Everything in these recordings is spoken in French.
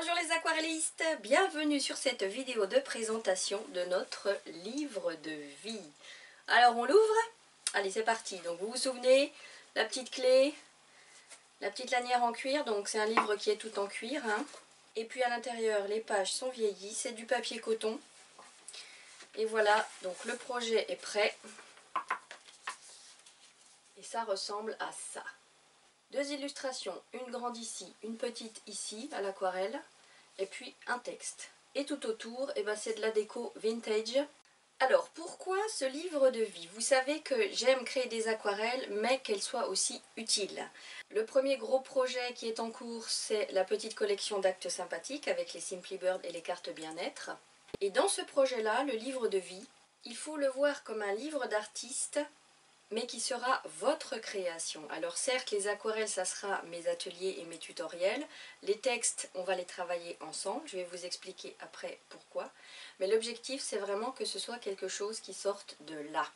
Bonjour les aquarellistes, bienvenue sur cette vidéo de présentation de notre livre de vie. Alors on l'ouvre, allez c'est parti. Donc vous vous souvenez, la petite clé, la petite lanière en cuir, donc c'est un livre qui est tout en cuir. Et puis à l'intérieur les pages sont vieillies, c'est du papier coton. Et voilà, donc le projet est prêt. Et ça ressemble à ça. Deux illustrations, une grande ici, une petite ici à l'aquarelle. Et puis un texte. Et tout autour, c'est de la déco vintage. Alors, pourquoi ce livre de vie? Vous savez que j'aime créer des aquarelles, mais qu'elles soient aussi utiles. Le premier gros projet qui est en cours, c'est la petite collection d'actes sympathiques avec les Simply Bird et les cartes bien-être. Et dans ce projet-là, le livre de vie, il faut le voir comme un livre d'artiste, mais qui sera votre création. Alors certes, les aquarelles, ça sera mes ateliers et mes tutoriels. Les textes, on va les travailler ensemble. Je vais vous expliquer après pourquoi. Mais l'objectif, c'est vraiment que ce soit quelque chose qui sorte de là.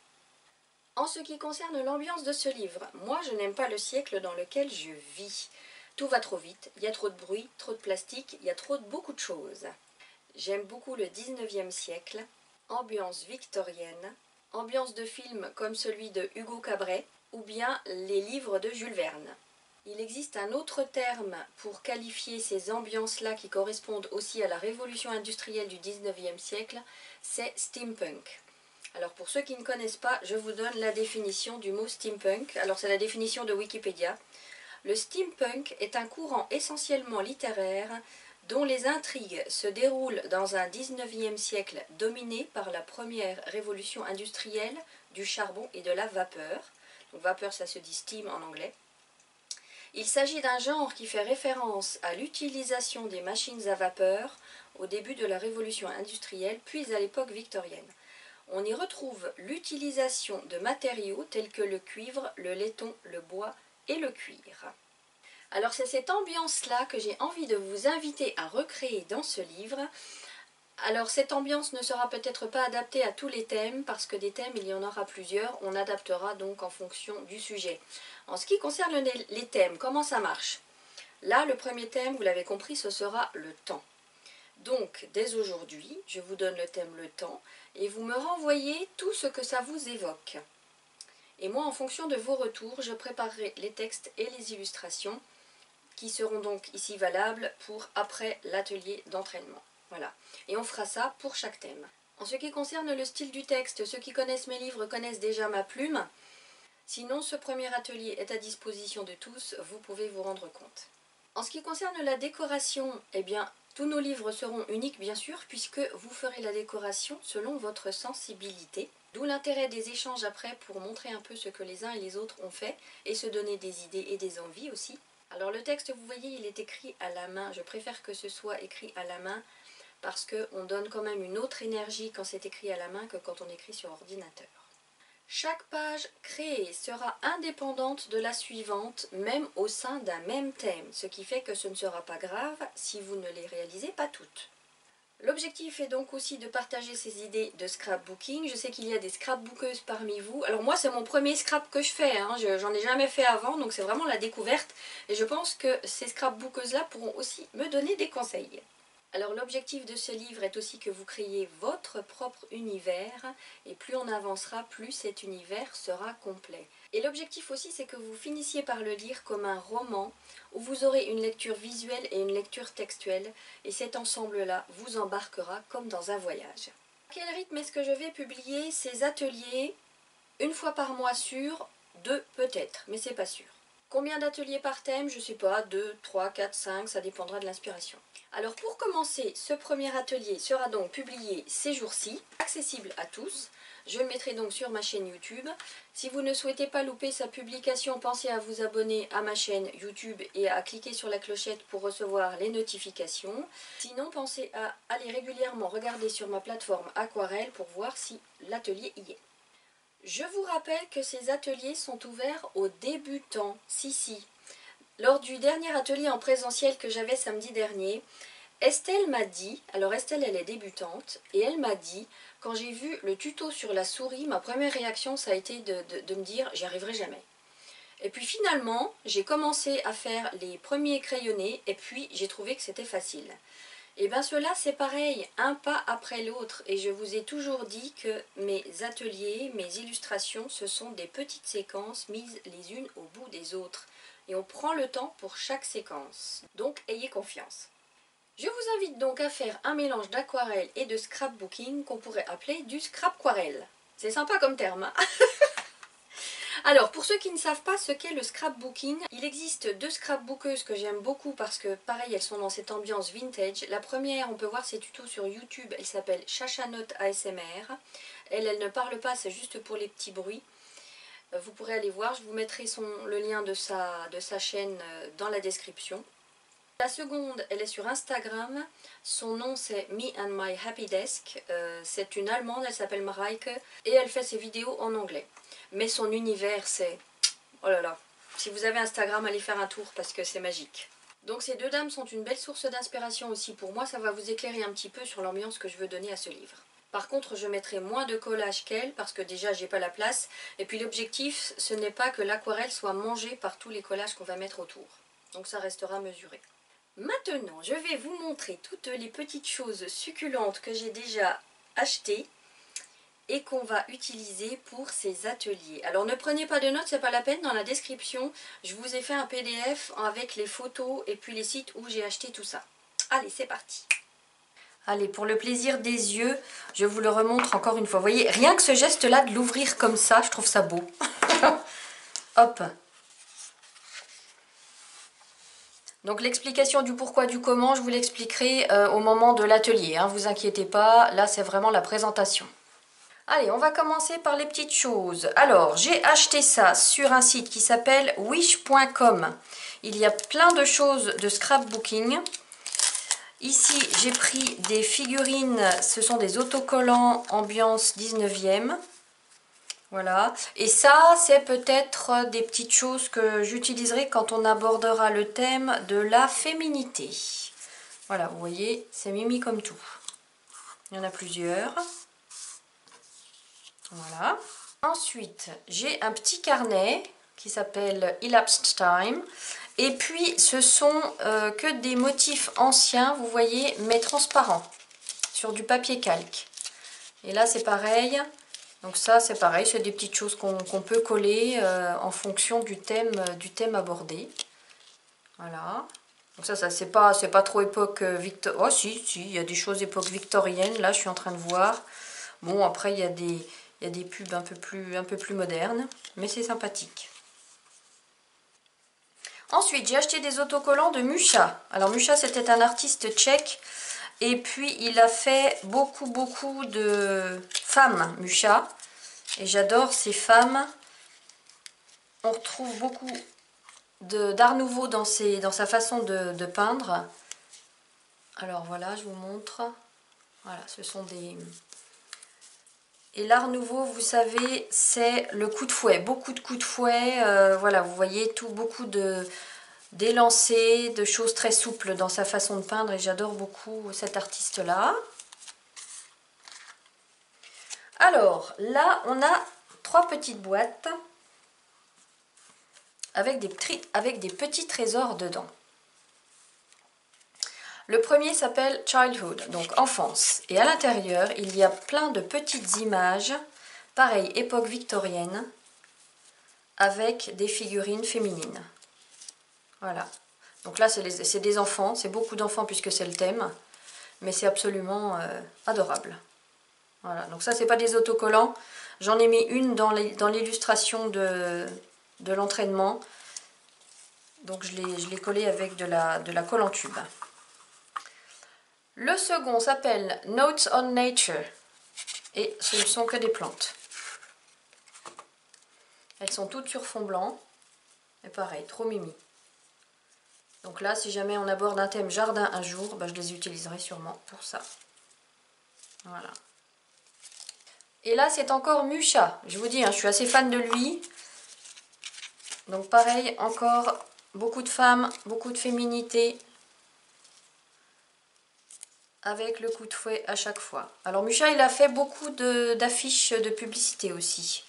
En ce qui concerne l'ambiance de ce livre, moi, je n'aime pas le siècle dans lequel je vis. Tout va trop vite, il y a trop de bruit, trop de plastique, il y a beaucoup de choses. J'aime beaucoup le 19e siècle, ambiance victorienne, ambiance de film comme celui de Hugo Cabret ou bien les livres de Jules Verne. Il existe un autre terme pour qualifier ces ambiances-là qui correspondent aussi à la révolution industrielle du 19e siècle, c'est steampunk. Alors pour ceux qui ne connaissent pas, je vous donne la définition du mot steampunk. Alors c'est la définition de Wikipédia. Le steampunk est un courant essentiellement littéraire dont les intrigues se déroulent dans un 19e siècle dominé par la première révolution industrielle du charbon et de la vapeur. Donc vapeur, ça se dit steam en anglais. Il s'agit d'un genre qui fait référence à l'utilisation des machines à vapeur au début de la révolution industrielle, puis à l'époque victorienne. On y retrouve l'utilisation de matériaux tels que le cuivre, le laiton, le bois et le cuir. Alors c'est cette ambiance-là que j'ai envie de vous inviter à recréer dans ce livre. Alors cette ambiance ne sera peut-être pas adaptée à tous les thèmes, parce que des thèmes il y en aura plusieurs, on adaptera donc en fonction du sujet. En ce qui concerne les thèmes, comment ça marche? Là le premier thème, vous l'avez compris, ce sera le temps. Donc dès aujourd'hui, je vous donne le thème le temps, et vous me renvoyez tout ce que ça vous évoque. Et moi en fonction de vos retours, je préparerai les textes et les illustrations, qui seront donc ici valables pour après l'atelier d'entraînement. Voilà. Et on fera ça pour chaque thème. En ce qui concerne le style du texte, ceux qui connaissent mes livres connaissent déjà ma plume. Sinon, ce premier atelier est à disposition de tous, vous pouvez vous rendre compte. En ce qui concerne la décoration, tous nos livres seront uniques bien sûr, puisque vous ferez la décoration selon votre sensibilité. D'où l'intérêt des échanges après pour montrer un peu ce que les uns et les autres ont fait et se donner des idées et des envies aussi. Alors le texte, vous voyez, il est écrit à la main. Je préfère que ce soit écrit à la main parce qu'on donne quand même une autre énergie quand c'est écrit à la main que quand on écrit sur ordinateur. Chaque page créée sera indépendante de la suivante, même au sein d'un même thème, ce qui fait que ce ne sera pas grave si vous ne les réalisez pas toutes. L'objectif est donc aussi de partager ces idées de scrapbooking. Je sais qu'il y a des scrapbookeuses parmi vous. Alors moi c'est mon premier scrap que je fais, j'en ai jamais fait avant, donc c'est vraiment la découverte. Et je pense que ces scrapbookeuses-là pourront aussi me donner des conseils. Alors l'objectif de ce livre est aussi que vous créiez votre propre univers, et plus on avancera, plus cet univers sera complet. Et l'objectif aussi, c'est que vous finissiez par le lire comme un roman, où vous aurez une lecture visuelle et une lecture textuelle, et cet ensemble-là vous embarquera comme dans un voyage. À quel rythme est-ce que je vais publier ces ateliers? Une fois par mois sûr, 2 peut-être, mais c'est pas sûr. Combien d'ateliers par thème? Je sais pas, 2, 3, 4, 5, ça dépendra de l'inspiration. Alors pour commencer, ce premier atelier sera donc publié ces jours-ci, accessible à tous. Je le mettrai donc sur ma chaîne YouTube. Si vous ne souhaitez pas louper sa publication, pensez à vous abonner à ma chaîne YouTube et à cliquer sur la clochette pour recevoir les notifications. Sinon, pensez à aller régulièrement regarder sur ma plateforme Aquarelle pour voir si l'atelier y est. Je vous rappelle que ces ateliers sont ouverts aux débutants. Si. Lors du dernier atelier en présentiel que j'avais samedi dernier, Estelle m'a dit, alors Estelle elle est débutante, et elle m'a dit, quand j'ai vu le tuto sur la souris, ma première réaction ça a été de me dire j'y arriverai jamais. Et puis finalement, j'ai commencé à faire les premiers crayonnés et puis j'ai trouvé que c'était facile. Et bien cela c'est pareil, un pas après l'autre. Et je vous ai toujours dit que mes ateliers, mes illustrations, ce sont des petites séquences mises les unes au bout des autres. Et on prend le temps pour chaque séquence. Donc ayez confiance. Je vous invite donc à faire un mélange d'aquarelle et de scrapbooking qu'on pourrait appeler du scrapquarelle. C'est sympa comme terme, hein. Alors, pour ceux qui ne savent pas ce qu'est le scrapbooking, il existe deux scrapbookeuses que j'aime beaucoup parce que, pareil, elles sont dans cette ambiance vintage. La première, on peut voir ses tutos sur YouTube, elle s'appelle Chachanote ASMR. Elle ne parle pas, c'est juste pour les petits bruits. Vous pourrez aller voir, je vous mettrai le lien de sa chaîne dans la description. La seconde, elle est sur Instagram, son nom c'est Me and My Happy Desk, c'est une Allemande, elle s'appelle Mareike et elle fait ses vidéos en anglais. Mais son univers c'est... oh là là, si vous avez Instagram, allez faire un tour parce que c'est magique. Donc ces deux dames sont une belle source d'inspiration aussi pour moi, ça va vous éclairer un petit peu sur l'ambiance que je veux donner à ce livre. Par contre, je mettrai moins de collage qu'elle parce que déjà j'ai pas la place. Et puis l'objectif, ce n'est pas que l'aquarelle soit mangée par tous les collages qu'on va mettre autour. Donc ça restera mesuré. Maintenant, je vais vous montrer toutes les petites choses succulentes que j'ai déjà achetées et qu'on va utiliser pour ces ateliers. Alors ne prenez pas de notes, c'est pas la peine, dans la description, je vous ai fait un PDF avec les photos et puis les sites où j'ai acheté tout ça. Allez, c'est parti. Allez, pour le plaisir des yeux, je vous le remontre encore une fois. Vous voyez, rien que ce geste-là de l'ouvrir comme ça, je trouve ça beau. Hop. Donc l'explication du pourquoi, du comment, je vous l'expliquerai au moment de l'atelier. Hein, vous inquiétez pas, là c'est vraiment la présentation. Allez, on va commencer par les petites choses. Alors, j'ai acheté ça sur un site qui s'appelle wish.com. Il y a plein de choses de scrapbooking. Ici, j'ai pris des figurines, ce sont des autocollants ambiance 19e. Voilà, et ça c'est peut-être des petites choses que j'utiliserai quand on abordera le thème de la féminité. Voilà, vous voyez, c'est mimi comme tout. Il y en a plusieurs. Voilà. Ensuite, j'ai un petit carnet qui s'appelle Elapsed Time. Et puis, ce sont que des motifs anciens, vous voyez, mais transparents, sur du papier calque. Et là, c'est pareil. Donc ça, c'est pareil, c'est des petites choses qu'on peut coller en fonction du thème abordé. Voilà. Donc ça c'est pas trop époque victorienne. Oh si, il y a des choses époque victorienne, là je suis en train de voir. Bon, après il y a des pubs un peu plus modernes, mais c'est sympathique. Ensuite, j'ai acheté des autocollants de Musha. Alors Musha, c'était un artiste tchèque. Et puis, il a fait beaucoup de femmes, Musha. Et j'adore ces femmes. On retrouve beaucoup d'art nouveau dans sa façon de peindre. Alors voilà, je vous montre. Voilà, ce sont des... Et l'art nouveau, vous savez, c'est le coup de fouet. Beaucoup de coups de fouet. Voilà, vous voyez tout, beaucoup d'élancés, de choses très souples dans sa façon de peindre. Et j'adore beaucoup cet artiste-là. Alors, là, on a 3 petites boîtes avec des petits trésors dedans. Le premier s'appelle Childhood, donc enfance. Et à l'intérieur, il y a plein de petites images, pareil, époque victorienne, avec des figurines féminines. Voilà. Donc là, c'est des enfants, c'est beaucoup d'enfants puisque c'est le thème, mais c'est absolument adorable. Voilà, donc ça, c'est pas des autocollants. J'en ai mis une dans l'illustration de l'entraînement. Donc je l'ai collé avec de la colle en tube. Le second s'appelle Notes on Nature. Et ce ne sont que des plantes. Elles sont toutes sur fond blanc. Et pareil, trop mimi. Donc là, si jamais on aborde un thème jardin un jour, bah, je les utiliserai sûrement pour ça. Voilà. Et là, c'est encore Musha. Je vous dis, hein, je suis assez fan de lui. Donc pareil, encore beaucoup de femmes, beaucoup de féminité. Avec le coup de fouet à chaque fois. Alors Musha, il a fait beaucoup d'affiches de publicité aussi.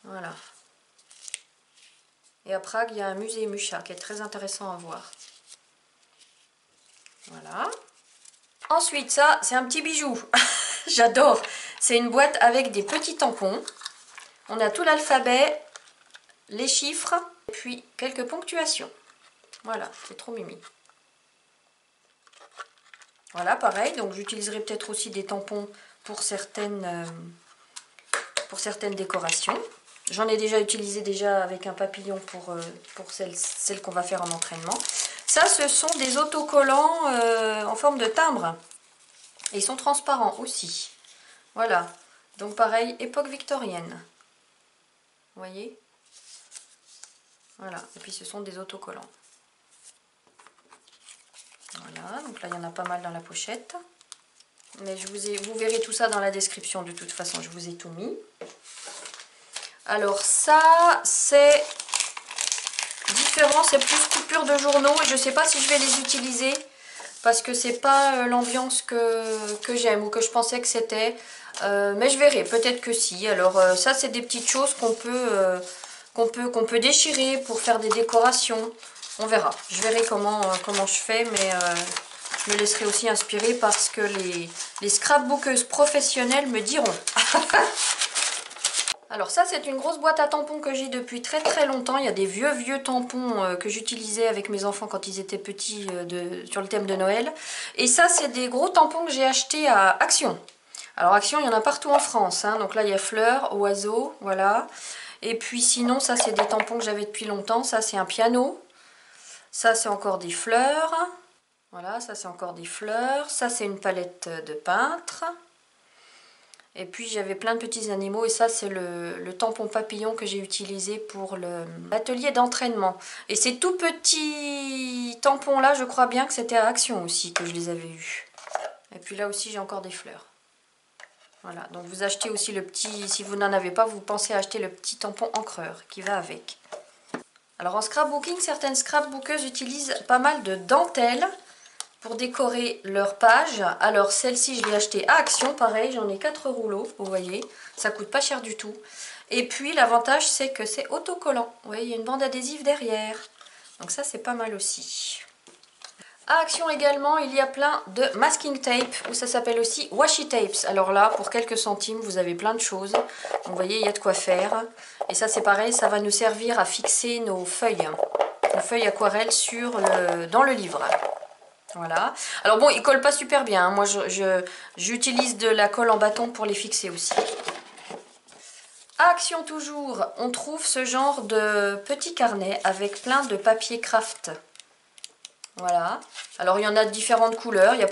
Voilà. Et à Prague, il y a un musée Mucha qui est très intéressant à voir. Voilà. Ensuite, ça, c'est un petit bijou. J'adore. C'est une boîte avec des petits tampons. On a tout l'alphabet, les chiffres, et puis quelques ponctuations. Voilà, c'est trop mimi. Voilà, pareil. Donc, j'utiliserai peut-être aussi des tampons pour certaines décorations. J'en ai déjà utilisé avec un papillon pour celle qu'on va faire en entraînement. Ça, ce sont des autocollants en forme de timbre. Et ils sont transparents aussi. Voilà. Donc pareil, époque victorienne. Vous voyez? Voilà. Et puis ce sont des autocollants. Voilà. Donc là, il y en a pas mal dans la pochette. Mais vous verrez tout ça dans la description de toute façon. Je vous ai tout mis. Alors ça, c'est différent. C'est plus coupure de journaux. Et je ne sais pas si je vais les utiliser. Parce que c'est pas l'ambiance que j'aime ou que je pensais que c'était. Mais je verrai, peut-être que si. Alors ça, c'est des petites choses qu'on peut déchirer pour faire des décorations. On verra. Je verrai comment je fais, mais je me laisserai aussi inspirer parce que les scrapbookeuses professionnelles me diront. Alors ça, c'est une grosse boîte à tampons que j'ai depuis très très longtemps. Il y a des vieux tampons que j'utilisais avec mes enfants quand ils étaient petits sur le thème de Noël. Et ça, c'est des gros tampons que j'ai achetés à Action. Alors Action, il y en a partout en France. Hein. Donc là, il y a fleurs, oiseaux, voilà. Et puis sinon, ça, c'est des tampons que j'avais depuis longtemps. Ça, c'est un piano. Ça, c'est encore des fleurs. Voilà, ça, c'est encore des fleurs. Ça, c'est une palette de peintre. Et puis j'avais plein de petits animaux et ça c'est le tampon papillon que j'ai utilisé pour l'atelier d'entraînement. Et ces tout petits tampons là, je crois bien que c'était à Action aussi que je les avais eus. Et puis là aussi j'ai encore des fleurs. Voilà, donc vous achetez aussi le petit, si vous n'en avez pas, vous pensez à acheter le petit tampon encreur qui va avec. Alors en scrapbooking, certaines scrapbookeuses utilisent pas mal de dentelles pour décorer leur page. Alors celle-ci, je l'ai achetée à Action, pareil, j'en ai 4 rouleaux, vous voyez, ça coûte pas cher du tout. Et puis l'avantage, c'est que c'est autocollant, vous voyez, il y a une bande adhésive derrière, donc ça c'est pas mal aussi. À Action également, il y a plein de masking tape, ou ça s'appelle aussi washi tapes. Alors là, pour quelques centimes, vous avez plein de choses, donc, vous voyez, il y a de quoi faire. Et ça c'est pareil, ça va nous servir à fixer nos feuilles aquarelles dans le livre. Voilà. Alors bon, ils collent pas super bien. Hein. Moi, j'utilise de la colle en bâton pour les fixer aussi. À Action toujours, on trouve ce genre de petits carnets avec plein de papier craft. Voilà. Alors, il y en a de différentes couleurs. Il n'y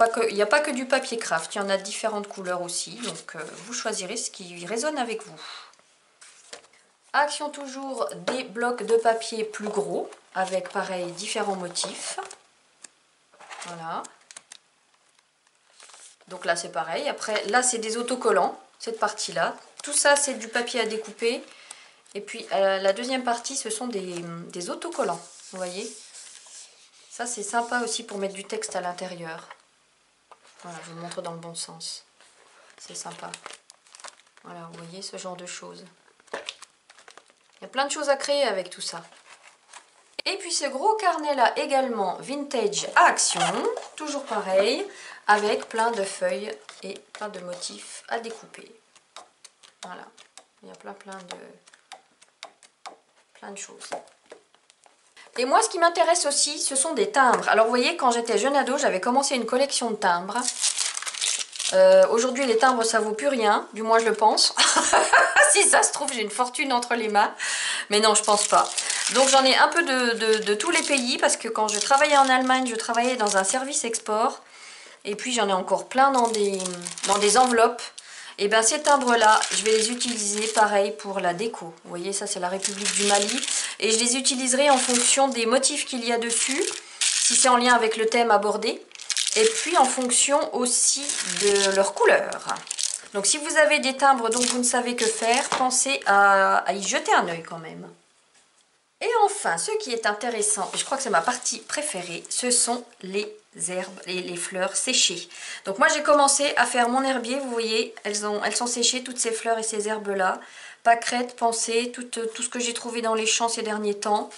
a pas que du papier craft. Il y en a de différentes couleurs aussi. Donc, vous choisirez ce qui résonne avec vous. À Action toujours, des blocs de papier plus gros avec, pareil, différents motifs. Voilà. Donc là c'est pareil. Après là c'est des autocollants, cette partie là. Tout ça c'est du papier à découper. Et puis la deuxième partie ce sont des autocollants. Vous voyez. Ça c'est sympa aussi pour mettre du texte à l'intérieur. Voilà, je vous montre dans le bon sens. C'est sympa. Voilà, vous voyez ce genre de choses. Il y a plein de choses à créer avec tout ça. Et puis ce gros carnet là également vintage à Action, toujours pareil, avec plein de feuilles et plein de motifs à découper. Voilà, il y a plein de choses. Et moi ce qui m'intéresse aussi, ce sont des timbres. Alors vous voyez, quand j'étais jeune ado, j'avais commencé une collection de timbres. Aujourd'hui les timbres ça vaut plus rien, du moins je le pense. Si ça se trouve j'ai une fortune entre les mains, mais non je pense pas. Donc j'en ai un peu de tous les pays parce que quand je travaillais en Allemagne, je travaillais dans un service export. Et puis j'en ai encore plein dans des enveloppes. Et bien ces timbres là, je vais les utiliser pareil pour la déco. Vous voyez ça c'est la République du Mali. Et je les utiliserai en fonction des motifs qu'il y a dessus. Si c'est en lien avec le thème abordé. Et puis en fonction aussi de leur couleur. Donc si vous avez des timbres dont vous ne savez que faire, pensez à y jeter un œil quand même. Et enfin, ce qui est intéressant, et je crois que c'est ma partie préférée, ce sont les herbes, les fleurs séchées. Donc moi j'ai commencé à faire mon herbier, vous voyez, elles sont séchées toutes ces fleurs et ces herbes là, pâquerettes, pensées, tout ce que j'ai trouvé dans les champs ces derniers temps.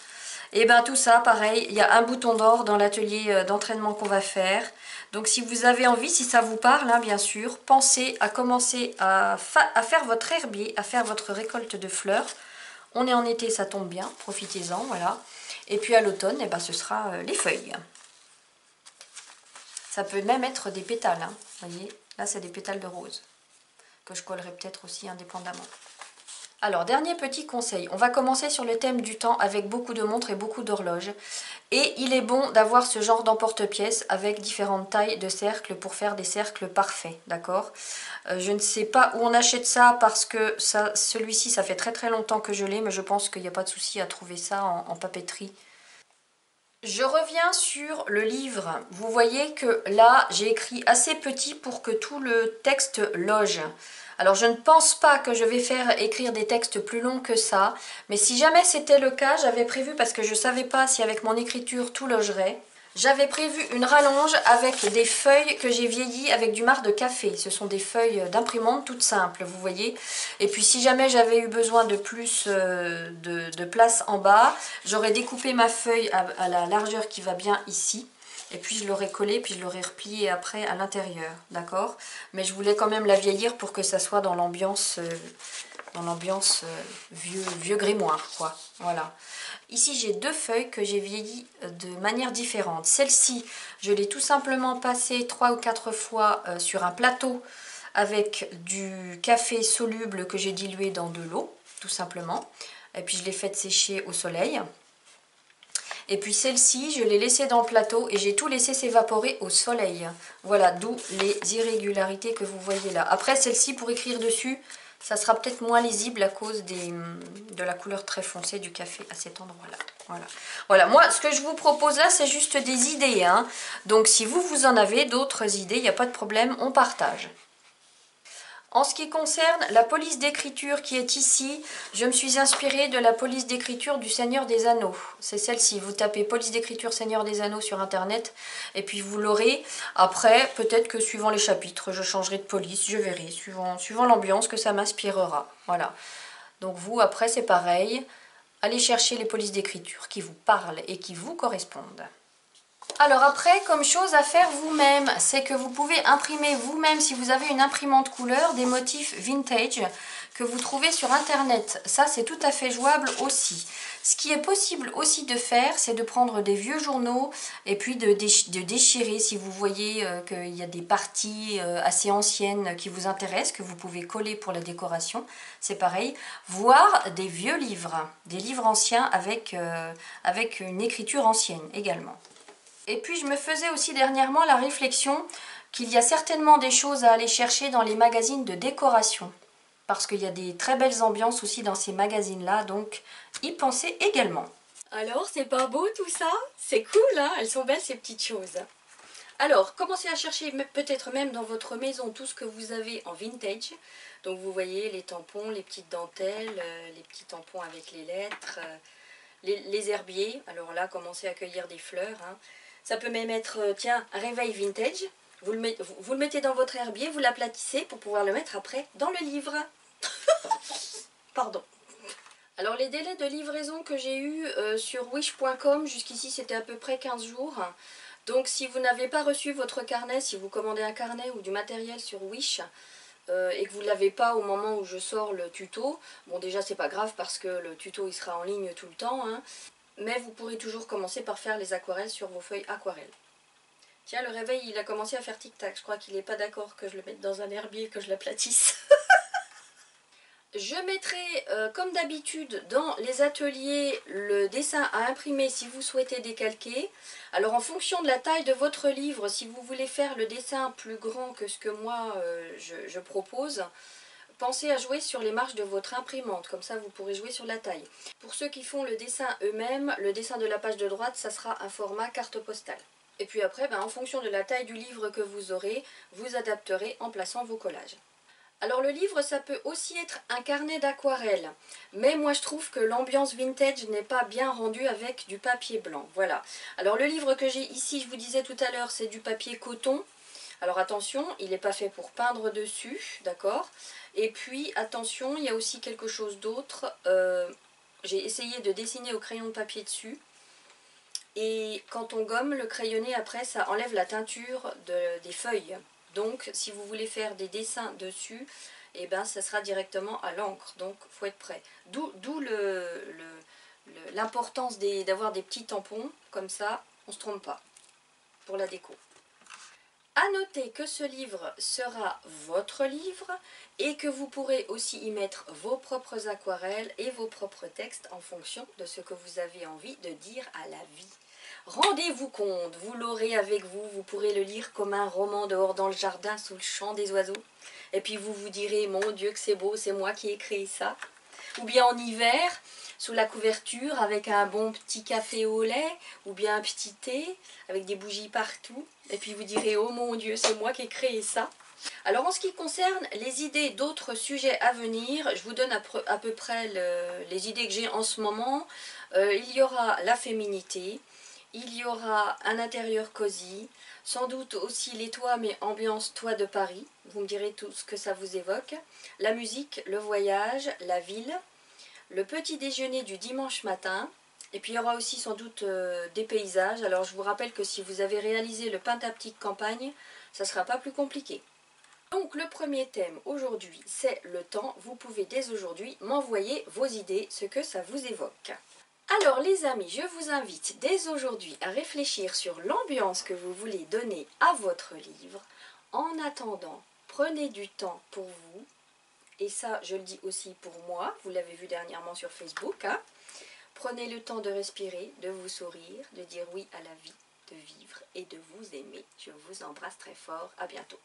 Et bien tout ça, pareil, il y a un bouton d'or dans l'atelier d'entraînement qu'on va faire. Donc si vous avez envie, si ça vous parle, hein, bien sûr, pensez à commencer à faire votre herbier, à faire votre récolte de fleurs. On est en été, ça tombe bien, profitez-en, voilà. Et puis à l'automne, eh ben, ce sera les feuilles. Ça peut même être des pétales, hein, vous voyez. Là, c'est des pétales de rose, que je collerai peut-être aussi indépendamment. Alors, dernier petit conseil, on va commencer sur le thème du temps avec beaucoup de montres et beaucoup d'horloges. Et il est bon d'avoir ce genre d'emporte-pièce avec différentes tailles de cercles pour faire des cercles parfaits, d'accord? Je ne sais pas où on achète ça parce que celui-ci, ça fait très très longtemps que je l'ai, mais je pense qu'il n'y a pas de souci à trouver ça en papeterie. Je reviens sur le livre. Vous voyez que là, j'ai écrit assez petit pour que tout le texte loge. Alors, je ne pense pas que je vais faire écrire des textes plus longs que ça. Mais si jamais c'était le cas, j'avais prévu, parce que je ne savais pas si avec mon écriture tout logerait, j'avais prévu une rallonge avec des feuilles que j'ai vieillies avec du marc de café. Ce sont des feuilles d'imprimante toutes simples, vous voyez. Et puis si jamais j'avais eu besoin de plus de place en bas, j'aurais découpé ma feuille à la largeur qui va bien ici. Et puis je l'aurais collée, puis je l'aurais repliée après à l'intérieur, d'accord? Mais je voulais quand même la vieillir pour que ça soit dans l'ambiance vieux grimoire, quoi. Voilà. Ici, j'ai deux feuilles que j'ai vieillies de manière différente. Celle-ci, je l'ai tout simplement passée 3 ou 4 fois sur un plateau avec du café soluble que j'ai dilué dans de l'eau, tout simplement. Et puis, je l'ai faite sécher au soleil. Et puis celle-ci, je l'ai laissée dans le plateau et j'ai tout laissé s'évaporer au soleil. Voilà, d'où les irrégularités que vous voyez là. Après, celle-ci, pour écrire dessus, ça sera peut-être moins lisible à cause de la couleur très foncée du café à cet endroit-là. Voilà. Voilà, moi, ce que je vous propose là, c'est juste des idées, hein. Donc, si vous en avez d'autres idées, il n'y a pas de problème, on partage. En ce qui concerne la police d'écriture qui est ici, je me suis inspirée de la police d'écriture du Seigneur des Anneaux. C'est celle-ci. Vous tapez police d'écriture Seigneur des Anneaux sur internet et puis vous l'aurez. Après, peut-être que suivant les chapitres, je changerai de police, je verrai, suivant l'ambiance que ça m'inspirera. Voilà. Donc vous, après, c'est pareil. Allez chercher les polices d'écriture qui vous parlent et qui vous correspondent. Alors après, comme chose à faire vous-même, c'est que vous pouvez imprimer vous-même, si vous avez une imprimante couleur, des motifs vintage que vous trouvez sur internet. Ça, c'est tout à fait jouable aussi. Ce qui est possible aussi de faire, c'est de prendre des vieux journaux et puis de déchirer si vous voyez qu'il y a des parties assez anciennes qui vous intéressent, que vous pouvez coller pour la décoration. C'est pareil. Voire des vieux livres, des livres anciens avec une écriture ancienne également. Et puis je me faisais aussi dernièrement la réflexion qu'il y a certainement des choses à aller chercher dans les magazines de décoration. Parce qu'il y a des très belles ambiances aussi dans ces magazines-là, donc y pensez également. Alors, c'est pas beau tout ça? C'est cool, hein? Elles sont belles ces petites choses. Alors, commencez à chercher peut-être même dans votre maison tout ce que vous avez en vintage. Donc vous voyez les tampons, les petites dentelles, les petits tampons avec les lettres, les herbiers. Alors là, commencez à cueillir des fleurs, hein. Ça peut même être, tiens, un réveil vintage. Vous le mettez dans votre herbier, vous l'aplatissez pour pouvoir le mettre après dans le livre. Pardon. Alors les délais de livraison que j'ai eu sur wish.com, jusqu'ici c'était à peu près 15 jours. Donc si vous n'avez pas reçu votre carnet, si vous commandez un carnet ou du matériel sur Wish, et que vous ne l'avez pas au moment où je sors le tuto, bon déjà c'est pas grave parce que le tuto il sera en ligne tout le temps, hein. Mais vous pourrez toujours commencer par faire les aquarelles sur vos feuilles aquarelles. Tiens, le réveil, il a commencé à faire tic-tac. Je crois qu'il n'est pas d'accord que je le mette dans un herbier et que je l'aplatisse. Je mettrai, comme d'habitude, dans les ateliers, le dessin à imprimer si vous souhaitez décalquer. Alors, en fonction de la taille de votre livre, si vous voulez faire le dessin plus grand que ce que moi, je propose, pensez à jouer sur les marges de votre imprimante, comme ça vous pourrez jouer sur la taille. Pour ceux qui font le dessin eux-mêmes, le dessin de la page de droite, ça sera un format carte postale. Et puis après, en fonction de la taille du livre que vous aurez, vous adapterez en plaçant vos collages. Alors le livre, ça peut aussi être un carnet d'aquarelle, mais moi je trouve que l'ambiance vintage n'est pas bien rendue avec du papier blanc. Voilà. Alors le livre que j'ai ici, je vous disais tout à l'heure, c'est du papier coton. Alors attention, il n'est pas fait pour peindre dessus, d'accord? Et puis attention, il y a aussi quelque chose d'autre. J'ai essayé de dessiner au crayon de papier dessus. Et quand on gomme le crayonné, après, ça enlève la teinture des feuilles. Donc, si vous voulez faire des dessins dessus, eh ben, ça sera directement à l'encre. Donc, il faut être prêt. D'où l'importance d'avoir des petits tampons. Comme ça, on ne se trompe pas pour la déco. À noter que ce livre sera votre livre et que vous pourrez aussi y mettre vos propres aquarelles et vos propres textes en fonction de ce que vous avez envie de dire à la vie. Rendez-vous compte, vous l'aurez avec vous, vous pourrez le lire comme un roman dehors dans le jardin sous le chant des oiseaux. Et puis vous vous direz, mon Dieu que c'est beau, c'est moi qui ai créé ça. Ou bien en hiver, sous la couverture avec un bon petit café au lait, ou bien un petit thé avec des bougies partout. Et puis vous direz, oh mon Dieu, c'est moi qui ai créé ça. Alors en ce qui concerne les idées d'autres sujets à venir, je vous donne à peu près les idées que j'ai en ce moment. Il y aura la féminité. Il y aura un intérieur cosy, sans doute aussi les toits, mais ambiance toit de Paris. Vous me direz tout ce que ça vous évoque. La musique, le voyage, la ville, le petit déjeuner du dimanche matin. Et puis il y aura aussi sans doute des paysages. Alors je vous rappelle que si vous avez réalisé le Pentaptyque campagne, ça ne sera pas plus compliqué. Donc le premier thème aujourd'hui, c'est le temps. Vous pouvez dès aujourd'hui m'envoyer vos idées, ce que ça vous évoque. Alors les amis, je vous invite dès aujourd'hui à réfléchir sur l'ambiance que vous voulez donner à votre livre. En attendant, prenez du temps pour vous. Et ça, je le dis aussi pour moi, vous l'avez vu dernièrement sur Facebook. Hein. Prenez le temps de respirer, de vous sourire, de dire oui à la vie, de vivre et de vous aimer. Je vous embrasse très fort. À bientôt.